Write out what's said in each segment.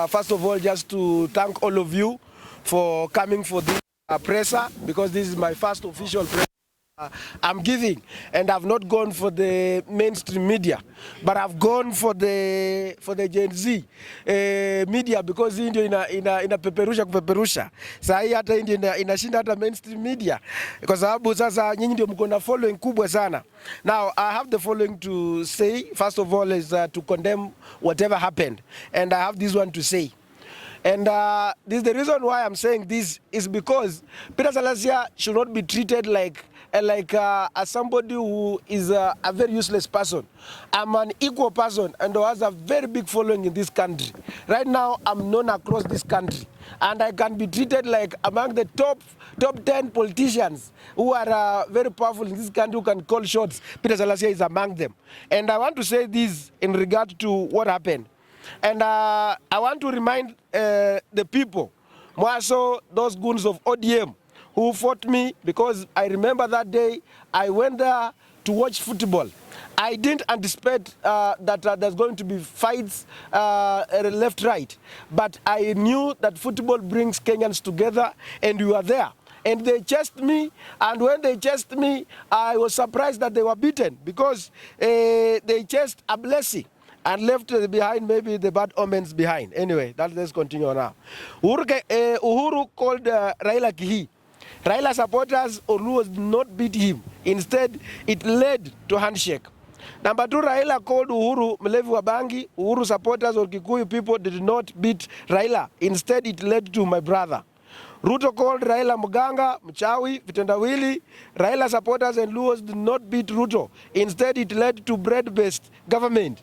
First of all, just to thank all of you for coming for this presser, because this is my first official presser I'm giving, and I've not gone for the mainstream media, but I've gone for the Gen Z media, because hii ndio inapeperusha saa hii, hata hii ndio inashinda hata mainstream media, kwa sababu sasa nyinyi ndio mko na following kubwa sana. Now I have the following to say. First of all is to condemn whatever happened, and I have this one to say. And this is the reason why I'm saying this is because Peter Salasya should not be treated like as somebody who is a very useless person. I'm an equal person and who has a very big following in this country. Right now, I'm known across this country, and I can be treated like among the top 10 politicians who are very powerful in this country, who can call shots. Peter Salasya is among them. And I want to say this in regard to what happened. And I want to remind the people, more so those goons of ODM who fought me, because I remember that day I went there to watch football. I didn't anticipate that there's going to be fights left, right, but I knew that football brings Kenyans together, and we were there. And they chased me, and when they chased me, I was surprised that they were beaten, because they chased a blessing and left behind maybe the bad omens behind. Anyway, let's continue now. Uhuru called Raila Kihi. Raila supporters or Luos did not beat him. Instead, it led to handshake. Number two, Raila called Uhuru Mlevi wa Bangi. Uhuru supporters or Kikuyu people did not beat Raila. Instead, it led to my brother. Ruto called Raila Muganga, Mchawi, Vitendawili. Raila supporters and Luos did not beat Ruto. Instead, it led to bread-based government.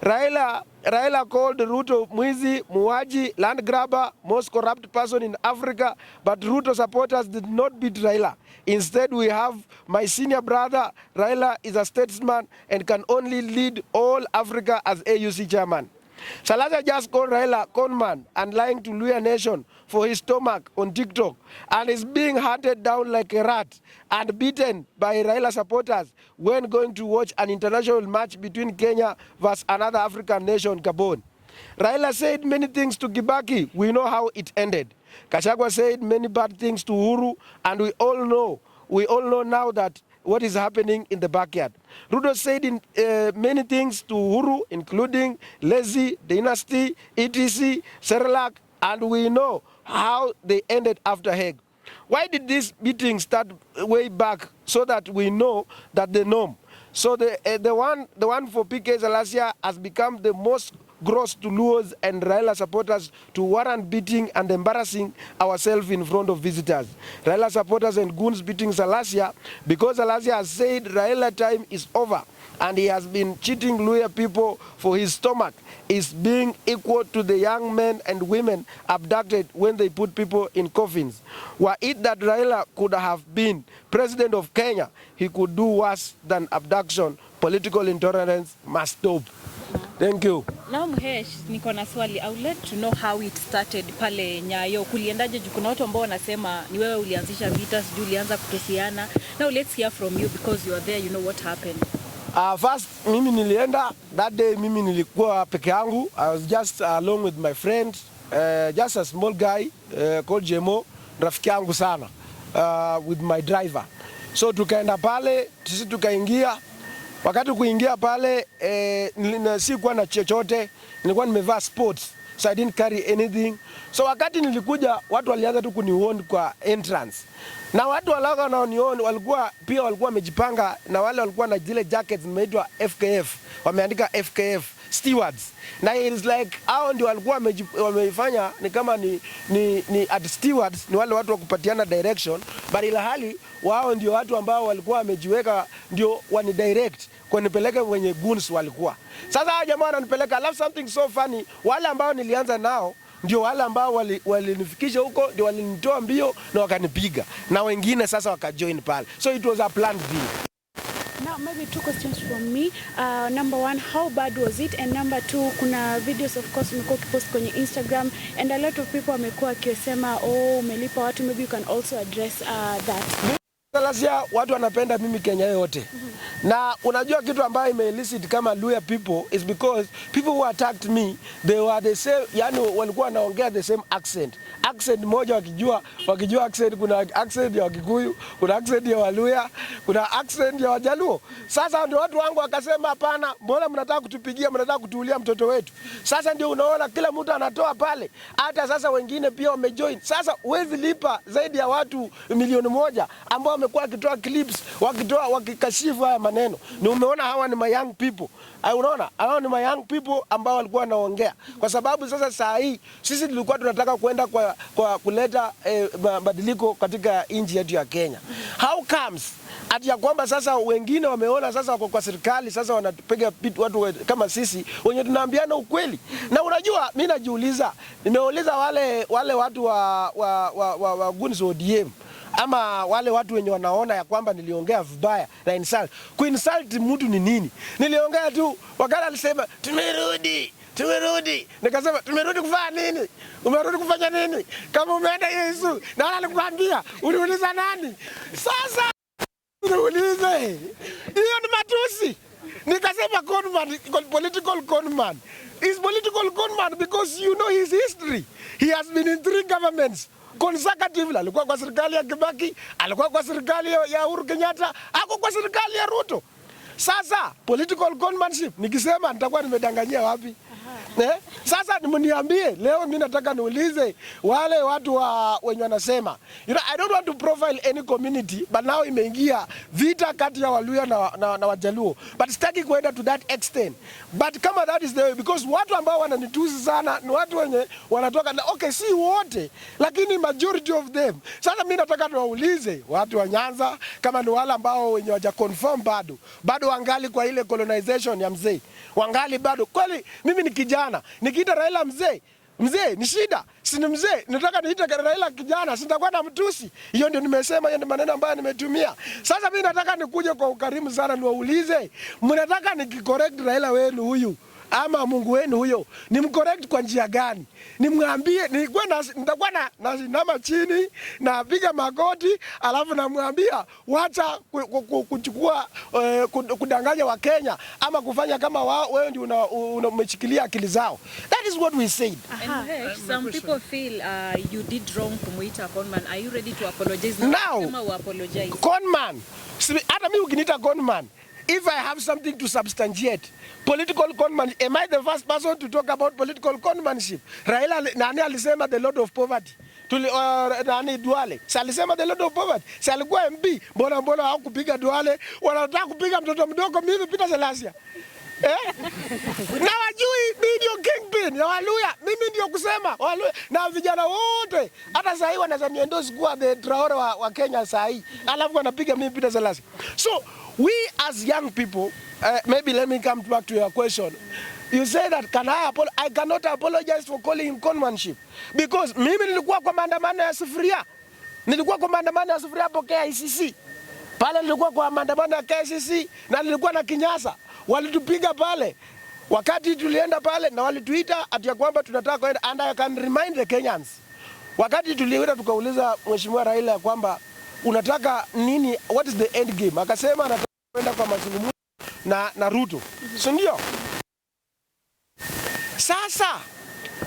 Raila called Ruto Mwizi, Muaji, land grabber, most corrupt person in Africa, but Ruto supporters did not beat Raila. Instead, we have my senior brother. Raila is a statesman and can only lead all Africa as AUC chairman. Salasya just called Raila conman and lying to Luya Nation for his stomach on TikTok, and is being hunted down like a rat and beaten by Raila supporters when going to watch an international match between Kenya versus another African nation, Gabon. Raila said many things to Kibaki. We know how it ended. Gachagua said many bad things to Uhuru, and we all know now that what is happening in the backyard. Ruto said many things to Uhuru, including lazy, dynasty, etc., Serelak, and we know how they ended after Hague. Why did this meeting start way back, so that we know that the norm? So the one for PK Salasya has become the most gross to Luos and Raila supporters, to warrant beating and embarrassing ourselves in front of visitors. Raila supporters and goons beating Salasya because Salasya has said Raila time is over, and he has been cheating Luya people for his stomach, is being equal to the young men and women abducted when they put people in coffins. Were it that Raila could have been president of Kenya, he could do worse than abduction. Political intolerance must stop. Thank you. Now Mhesh, niko na swali. I would like to know how it started pale Nyayo. Kuliendaje? Kuna watu ambao wanasema ni wewe ulianzisha vita, sijui ulianza kutusiana. Now let's hear from you, because you are there, you know what happened. First, mimi nilienda that day, mimi nilikuwa peke yangu. I was just along with my friend, just a small guy called Jemo, rafiki yangu sana, with my driver. So tukaenda pale, sisi tukaingia. Wakati kuingia pale, sikuwa na chochote, nilikuwa nimevaa sports, so I didn't carry anything. So wakati nilikuja, watu walianza tu kuniona kwa entrance. Na watu walaka wanaoniona walikuwa wamejipanga, na wale walikuwa na zile jackets zimeitwa FKF, wameandika FKF stewards. Na it's like hao ndio walikuwa wameifanya ni kama ni at stewards, ni wale watu wa kupatiana direction, but ila hali wao ndio watu ambao walikuwa wamejiweka ndio wani direct kwa nipeleke wenye goons walikuwa. Sasa hao jamaa wananipeleka, I love something so funny. Wale ambao nilianza nao ndio wale ambao walinifikisha huko, ndio walinitoa mbio na wakanipiga, na wengine sasa wakajoin pale. So it was a planned deal. Now maybe two questions from me. Number one, how bad was it? And number two, kuna videos of course umekuwa ukipost kwenye Instagram, and a lot of people wamekuwa wakisema umelipa watu. Maybe you can also address that. Salasya, watu wanapenda mimi Kenya yote. Na unajua kitu ambayo imeelicit kama Luya people is because people who attacked me, they were the same, yani walikuwa wanaongea the same accent. Accent moja wakijua accent, kuna accent ya Wakikuyu, kuna accent ya Waluya, kuna accent ya Wajaluo. Sasa ndio watu wangu wakasema hapana, mbona mnataka kutupigia, mnataka kutuulia mtoto wetu. Sasa ndio unaona kila mtu anatoa pale. Hata sasa wengine pia wamejoin. Sasa huwezi lipa zaidi ya watu 1,000,000 ambao wamekuwa wakitoa clips, wakikashifu haya maneno. Ni umeona hawa ni my young people. Unaona? Hawa ni my young people ambao walikuwa wanaongea. Kwa sababu sasa saa hii sisi tulikuwa tunataka kuenda kwa kuleta mabadiliko katika nchi yetu ya Kenya. How comes ati ya kwamba sasa wengine wameona sasa wako kwa serikali, sasa wanapiga watu kama sisi wenye tunaambiana ukweli. Na unajua mimi najiuliza, nimeuliza wale watu wa Guns ODM ama wale watu wenye wanaona ya kwamba niliongea vibaya na insult. Kuinsult mtu ni nini? Niliongea tu, wakati alisema tumerudi. Nikasema tumerudi kufanya nini? Umerudi kufanya nini? Kama umeenda Yesu, na wala alikwambia, uliuliza nani? Sasa uliulize. Hiyo ni matusi. Nikasema conman, political conman. He's political conman because you know his history. He has been in 3 governments. Consecutively, alikuwa kwa serikali ya Kibaki, alikuwa kwa serikali ya Uhuru Kenyatta, ako kwa serikali ya Ruto. Sasa political conmanship nikisema nitakuwa nimedanganyia wapi? Sasa mniambie leo, mimi nataka niulize wale watu wenye wanasema, I don't want to profile any community, but now imeingia vita kati ya Waluya na Wajaluo, but sitaki kuenda to that extent. But kama that is the way, because watu ambao wananitusi sana ni watu wenye wanatoka na okay, si wote lakini majority of them. Sasa mimi nataka niwaulize watu wa Nyanza, kama ni wale ambao wenye waja confirm bado wangali kwa ile colonization ya mzee, wangali bado kweli. Mimi ni kijana, nikiita Raila mzee ni shida. Si ni mzee, nataka niite Raila kijana, sitakuwa na mtusi. Hiyo ndio nimesema, hiyo ndio maneno ambayo nimetumia. Sasa mimi nataka nikuje kwa ukarimu sana niwaulize, mnataka nikicorrect Raila wenu huyu ama Mungu wenu huyo, nimcorrect kwa njia gani? Nimwambie nitakuwa nasimama chini na piga magoti, alafu namwambia wacha kuchukua kudanganya wa Kenya ama kufanya kama wewe ndio umeshikilia akili zao. That is what we said. Some people feel you did wrong kumuita conman. Are you ready to apologize now? Kama u apologize. Conman. Hata mimi ukiniita conman, if I have something to substantiate political conman, am I the first person to talk about political conmanship? Raila nani alisema the Lord of Poverty? Nani Duale? Si alisema the Lord of Poverty? Si alikuwa MP? Mbona hawakupiga Duale? Wanataka kupiga mtoto mdogo mimi Peter Salasya. Na wajui video kingpin ya Waluya, mimi ndio kusema Waluya na vijana wote. Hata sasa hivi wanaweza niendorse kuwa the Traore wa Kenya sasa hivi. Alafu wanapiga mimi Peter Salasya. So we as young people, maybe let me come back to your question. You say that I cannot apologize for calling him conmanship because mimi nilikuwa kwa maandamano ya sufuria. Nilikuwa kwa maandamano ya sufuria hapo KICC. Pale nilikuwa kwa maandamano ya KICC na nilikuwa na kinyasa. Walitupiga pale. Wakati tulienda pale na walituita ati ya kwamba tunataka kwenda, and I can remind the Kenyans. Wakati tulienda tukauliza Mheshimiwa Raila kwamba unataka nini, what is the end game? Akasema anataka kwenda kwa mazungumzo na Ruto. Si ndio? Sasa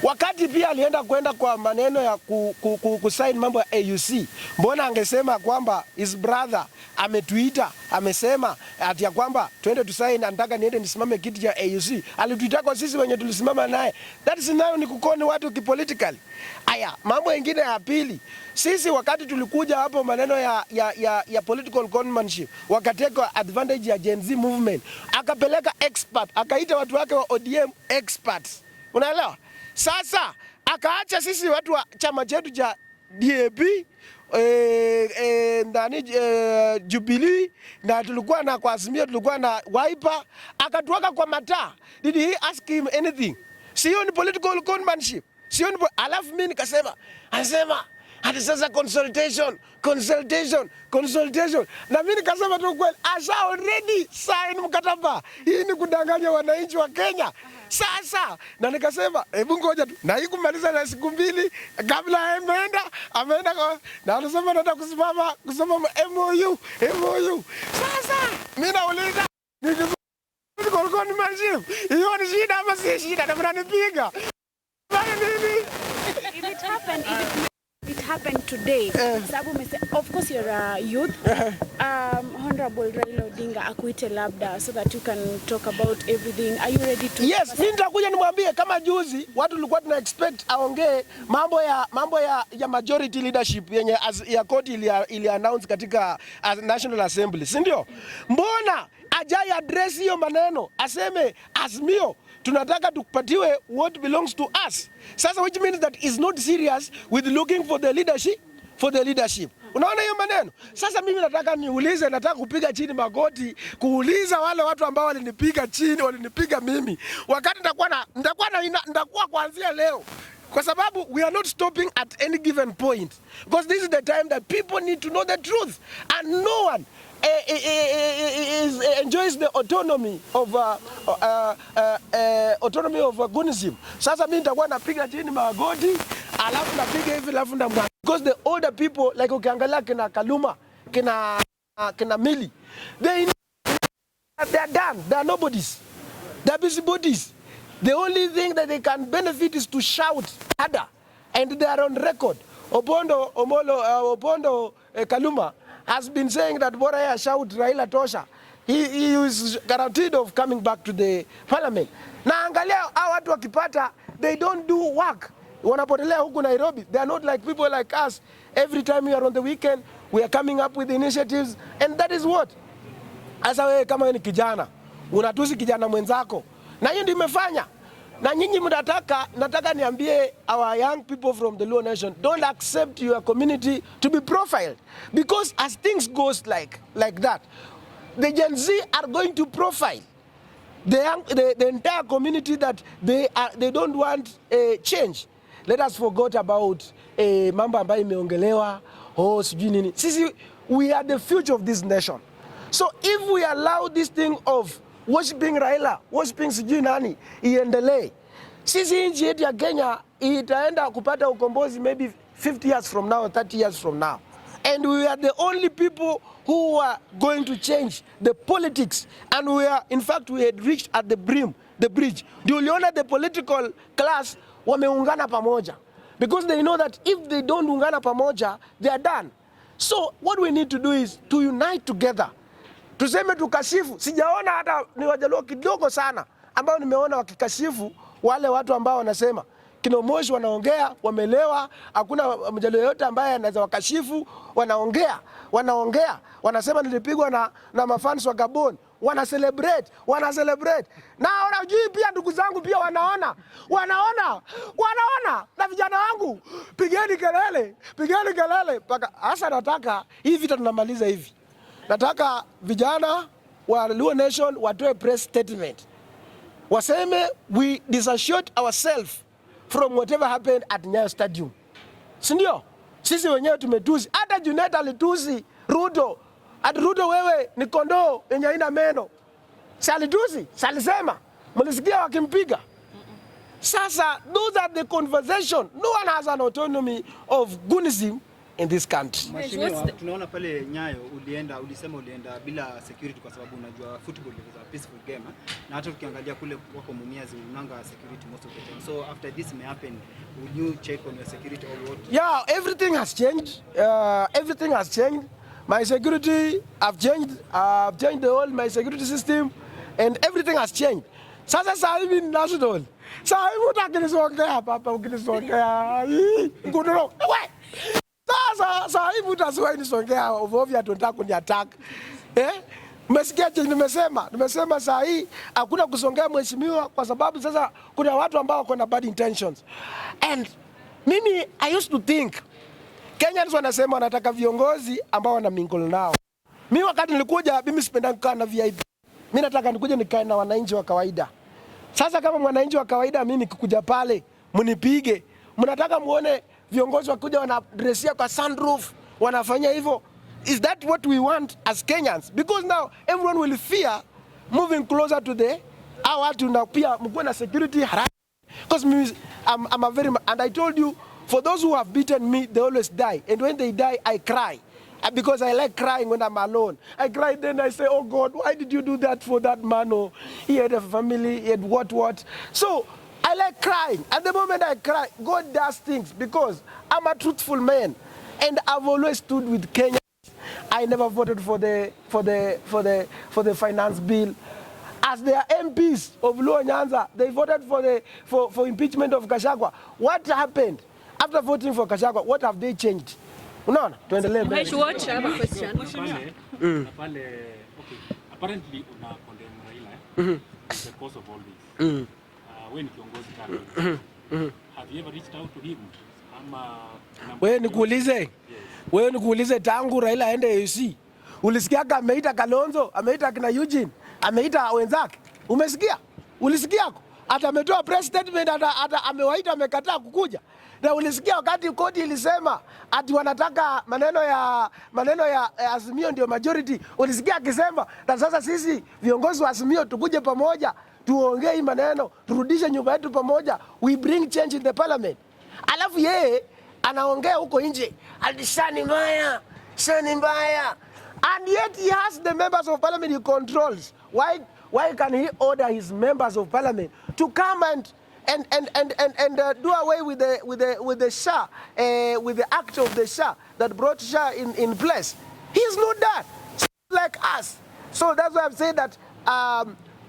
wakati pia alienda kwenda kwa maneno ya kusign mambo ya AUC, mbona angesema kwamba his brother ametuita amesema ati ya kwamba twende tusign, anataka niende nisimame kiti cha AUC. Alituita kwa sisi wenye tulisimama naye. That is nayo ni kukoni watu kipolitically. Aya, mambo mengine ya pili, sisi wakati tulikuja hapo maneno ya political conmanship, wakateka advantage ya Gen Z movement, akapeleka expert, akaita watu wake wa ODM experts. Unaelewa? Sasa akaacha sisi watu wa chama chetu cha DAP, Jubilee, na tulikuwa na kwa Azimio, tulikuwa na Wiper, akatuweka kwa mataa. Did he ask him anything? Sio ni political conmanship. Sio ni alafu mimi nikasema, Hadi sasa consultation. Na mimi nikasema tu kweli, asha already sign mkataba. Hii ni kudanganya wananchi wa Kenya. Sasa na nikasema hebu ngoja tu. Na hii kumaliza na siku 2 kabla ameenda na anasema nataka kusimama MOU. Sasa mimi nauliza Kolkoni manjibu, hiyo ni shida ama si shida? Na mnanipiga. Bana nini? If it happened today, of course you're a youth, Honorable Raila Odinga akuite labda so that you can talk about everything. Are you ready to? Yes, mimi nitakuja nimwambie kama juzi watu tulikuwa tuna expect aongee mambo ya majority leadership yenye ya koti ili announce katika National Assembly, si ndio? Mbona ajai address hiyo maneno, aseme Azimio tunataka tukupatiwe what belongs to us. Sasa which means that is not serious with looking for the leadership. Unaona hiyo maneno? Sasa mimi nataka kupiga chini magoti, kuuliza wale watu ambao walinipiga chini, walinipiga mimi. Wakati nitakuwa kuanzia leo. Kwa sababu we are not stopping at any given point. Because this is the time that people need to know the truth. And no one enjoys the autonomy of Gunism. Sasa mimi nitakuwa napiga chini magoti, alafu napiga hivi alafu ndamwa. Because the older people like ukiangalia kina Kaluma, kina Mili, they are done. They are nobodies. They are busybodies. The only thing that they can benefit is to shout harder, and they are on record. Opondo Kaluma has been saying that Boraya shout Raila tosha. He is guaranteed of coming back to the parliament. Na angalia hao watu wakipata, they don't do work. Wanapotelea huku Nairobi. They are not like people like us. Every time we are on the weekend, we are coming up with initiatives, and that is what. Asa wewe kama ni kijana, unatusi kijana mwenzako. Na hiyo ndio imefanya. Na nyinyi nataka niambie our young people from the Luo Nation, don't accept your community to be profiled. Because as things goes like that, the Gen Z are going to profile the entire community that they don't want change. Let us forget about mambo ambayo imeongelewa, sijui nini. Sisi, we are the future of this nation. So if we allow this thing of worshiping Raila, worshiping sijui nani, iendelee, sisi nchi yetu ya Kenya itaenda kupata ukombozi maybe 50 years from now, 30 years from now. And we are the only people who are going to change the politics. And in fact, we had reached at the bridge. Do you know the political class wameungana pamoja? Because they know that if they don't ungana pamoja, they are done. So what we need to do is to unite together. Tuseme tukashifu. Sijaona hata ni Wajaluo kidogo sana ambao nimeona wakikashifu wale watu ambao wanasema kina Moshi wanaongea, wamelewa, hakuna Mjaluo yote ambaye anaweza wakashifu, wanaongea, wanasema nilipigwa na mafans wa Gabon, wana celebrate. Na unajui pia ndugu zangu pia wanaona. Na vijana wangu, pigeni kelele. Paka hasa nataka hii vita tunamaliza hivi. Nataka vijana wa Luo Nation watoe press statement. Waseme we disassociate ourselves from whatever happened at Nyayo Stadium. Sindio? Sisi wenyewe tumetusi. Hata Junet alitusi Ruto. Ati Ruto wewe ni kondoo yenye haina meno. Si alitusi? Si alisema? Mlisikia wakimpiga? Sasa, those are the conversation. No one has an autonomy of Gunism in this country. Mheshimiwa, tunaona pale Nyayo ulisema ulienda bila security kwa sababu unajua football is a peaceful game, na hata ukiangalia kule wako Mumias unanga security most of the time. So after this may happen, would you check on your security or what? Yeah, everything has changed. My security, I've changed the whole my security system, and everything has changed. Sasa hivi ni national. Sasa hivi utakinisongea papa, ukinisongea. Nguduro. Sasa hivi utasiwa nisongea ovyo tunataka kuniattack. Umesikia je nimesema saa hii hakuna kusongea mheshimiwa kwa sababu sasa kuna watu ambao wako na bad intentions. And mimi I used to think Kenyans wanasema wanataka viongozi ambao wana mingle nao. Mimi wakati nilikuja mimi sipenda kukaa na VIP. Mimi nataka nikuje nikae na wananchi wa kawaida. Sasa kama mwananchi wa kawaida mimi nikikuja pale mnipige, mnataka muone viongozi wakuja wanadressia kwa sunroof, wanafanya hivyo. Is that what we want as Kenyans? Because now everyone will fear moving closer to the watu na pia mkuwe na security harassment. Because I'm a very, and I told you, for those who have beaten me, they always die. And when they die, I cry. Because I like crying when I'm alone. I cry, then I say, oh God, why did you do that for that man? Oh, he had a family, he had what. So I like crying. At the moment I cry, God does things because I'm a truthful man. And I've always stood with Kenya. I never voted for the finance bill. As their MPs of Luo Nyanza, they voted for impeachment of Gachagua. What happened after voting for Gachagua? What have they changed? Unaona, tuendelee mbele. Watch, I have a question. Okay, apparently una condemn Raila because of all this. When kiongozi kama have you ever reached out to him? Wewe nikuulize tangu Raila aende AUC. Ulisikia kama ameita Kalonzo, ameita kina Eugene, ameita wenzake? Umesikia? Ulisikiako? Hata ametoa press statement, hata amewaita, amekataa kukuja. Na ulisikia wakati koti ilisema ati wanataka maneno ya Azimio ndio majority. Ulisikia akisema na sasa sisi viongozi wa Azimio tukuje pamoja, tuongee hii maneno, turudishe nyumba yetu pamoja, we bring change in the parliament. Alafu yeye anaongea huko nje, alishani mbaya. And yet he has the members of parliament he controls. Why can he order his members of parliament to come and do away with the Shah, with the act of the Shah that brought Shah in place? He's not that. He's like us. So that's why I've said that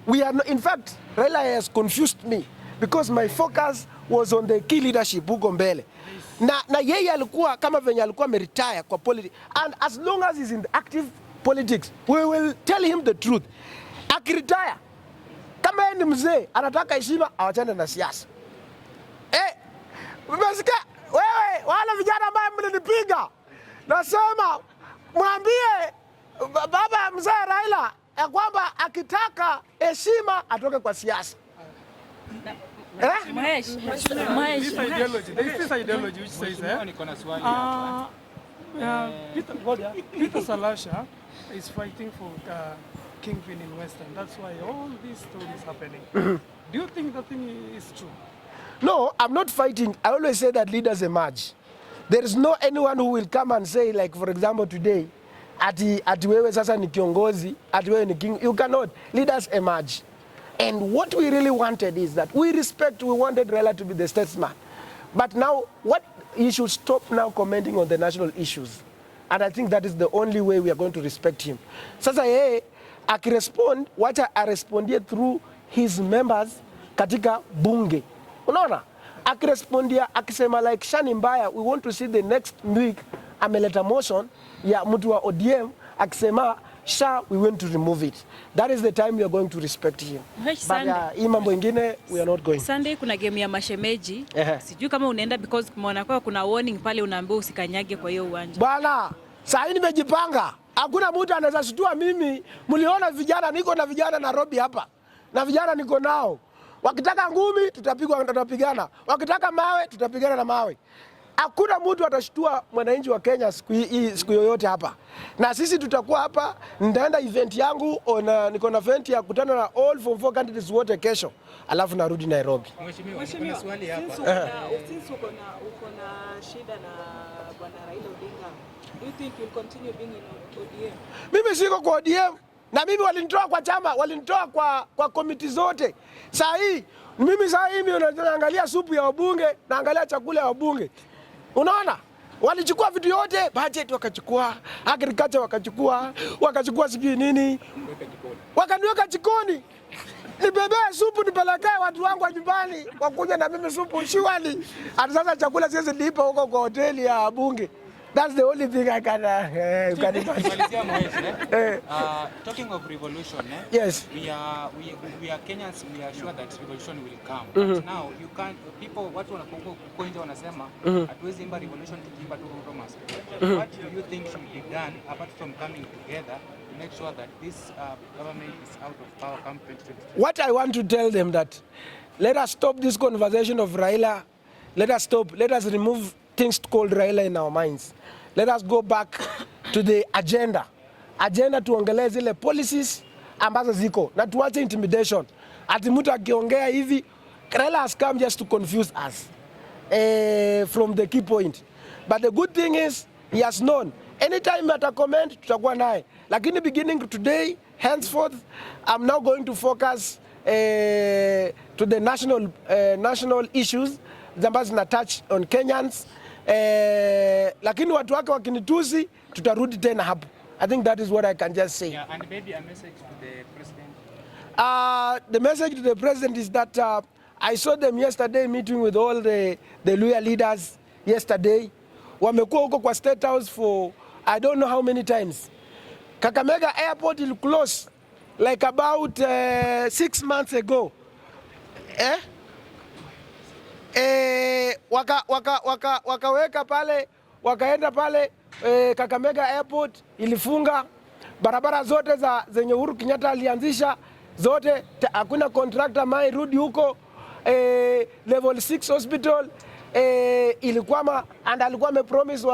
we are not, in fact, Raila has confused me because my focus was on the key leadership huko mbele. Na yeye alikuwa kama venye alikuwa retire kwa politics, and as long as he's in the active politics we will tell him the truth. Akiretire kama yeye ni mzee anataka heshima, awachane na siasa. Umesikia wewe wale vijana ambao mlinipiga, nasema mwambie baba mzee Raila ya kwamba akitaka heshima atoke kwa siasa. This ideology which says Peter Salasya is fighting for kingpin in Western. That's why all these stories happening. Do you think that thing is true? No, I'm not fighting. I always say that leaders emerge. There is no anyone who will come and say, like for example today, ati wewe sasa ni kiongozi, ati wewe ni king. You cannot. Leaders emerge. And what we really wanted is that we wanted Raila to be the statesman. But now, he should stop now commenting on the national issues. And I think that is the only way we are going to respect him. Sasa yeye, akirespond, wacha arespondie through his members katika bunge. Unaona? Akirespondia, akisema like Shani Mbaya, we want to see the next week, ameleta motion ya mtu wa ODM, akisema, Shah, we want to remove it. That is the time we are going to respect him. But hii mambo ingine, we are not going. Sunday kuna game ya mashemeji. Sijui kama unaenda because kumeona kwa kuna warning pale unaambiwa usikanyage kwa hiyo uwanja. Bwana, saa hii nimejipanga. Hakuna mtu anaweza shtua mimi. Mliona vijana, niko na vijana Nairobi hapa. Na vijana niko nao. Wakitaka ngumi, tutapigana. Wakitaka mawe, tutapigana na mawe. Hakuna mtu atashtua mwananchi wa Kenya siku yoyote hapa. Na sisi tutakuwa hapa, nitaenda event yangu, niko na event ya kutana na all Form 4 candidates wote kesho. Alafu narudi Nairobi. Mheshimiwa, kuna swali hapa. Since uko na shida na bwana Raila Odinga, do you think you'll continue being in ODM? Mimi siko kwa ODM. Na mimi walinitoa kwa chama, walinitoa kwa komiti zote. Saa hii mimi naangalia supu ya wabunge, naangalia chakula ya wabunge. Unaona? Walichukua vitu yote, budget wakachukua, agriculture wakachukua sijui nini. Wakaniweka jikoni. Nibebee supu nipelekee watu wangu wa nyumbani, wakuja na mimi supu shiwali. Hata sasa chakula siwezi lipa huko kwa hoteli ya bunge. That's the only thing I can Talking of revolution, yes. We are Kenyans. We are sure that revolution will come. But now you can't. People, watu wanapokuwa nje wanasema hatuwezi imba revolution tukiimba tu Thomas. What do you think should be done apart from coming together to make sure that this government is out of power come 2023? What I want to tell them that let us stop this conversation of Raila. Let us stop. Let us remove things called Raila in our minds. Let us go back to the agenda. Agenda tuongelee zile policies ambazo ziko na tuache intimidation. Ati mtu akiongea hivi, Raila has come just to confuse us from the key point. But the good thing is he has known. Anytime ata comment tutakuwa naye. Lakini beginning today, henceforth, I'm now going to focus to the national issues ambazo zina touch on Kenyans. Lakini watu wake wakinitusi tutarudi tena hapo. I think that is what I can just say. Yeah, and maybe a message to the president. The message to the president is that I saw them yesterday meeting with all the Luhya leaders yesterday. Wamekuwa huko kwa State House for I don't know how many times. Kakamega airport will close like about 6 months ago. Wakaweka pale, wakaenda pale Kakamega airport ilifunga barabara zote zenye Uhuru Kenyatta alianzisha zote, hakuna contractor mai rudi huko. Level 6 hospital ilikwama, and alikuwa amepromise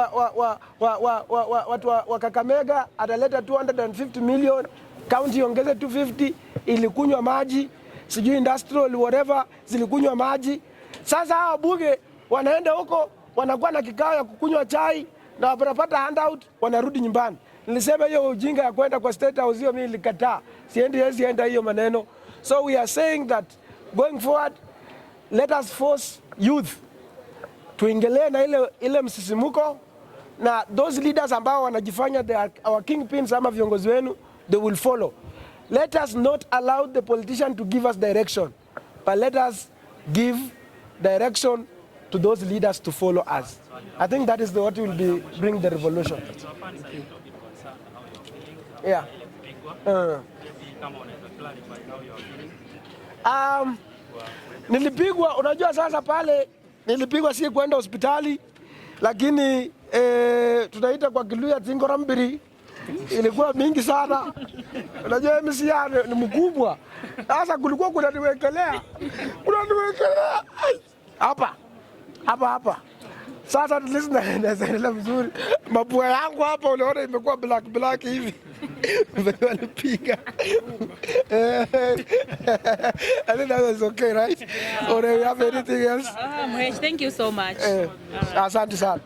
watu wa Kakamega ataleta 250 million, county iongeze 250, ilikunywa maji, sijui industrial whatever zilikunywa maji. Sasa hao bunge wanaenda huko wanakuwa na kikao ya kukunywa chai na wanapata handout wanarudi nyumbani. Nilisema hiyo ujinga ya kwenda kwa State House hiyo mimi nilikataa. Sienda hiyo maneno. So we are saying that going forward, let us force youth tuingelee na ile msisimuko, na those leaders ambao wanajifanya our kingpins ama viongozi wenu, they will follow. Let us not allow the politician to give us direction, but let us give direction to those leaders to follow us. I think that is what will bring the revolution. Yeah. Nilipigwa, unajua sasa pale nilipigwa, si kwenda hospitali, lakini tunaita kwa Kiluya tingorambiri, ilikuwa mingi sana. Unajua MCA ni mkubwa. Sasa kulikuwa kunaniwekelea hapa. Sasa naendelea vizuri. Mapua yangu hapa unaona imekuwa black hivi. Walipiga. I think that was okay, right? Or do you have anything else? Thank you so much. Asante sana.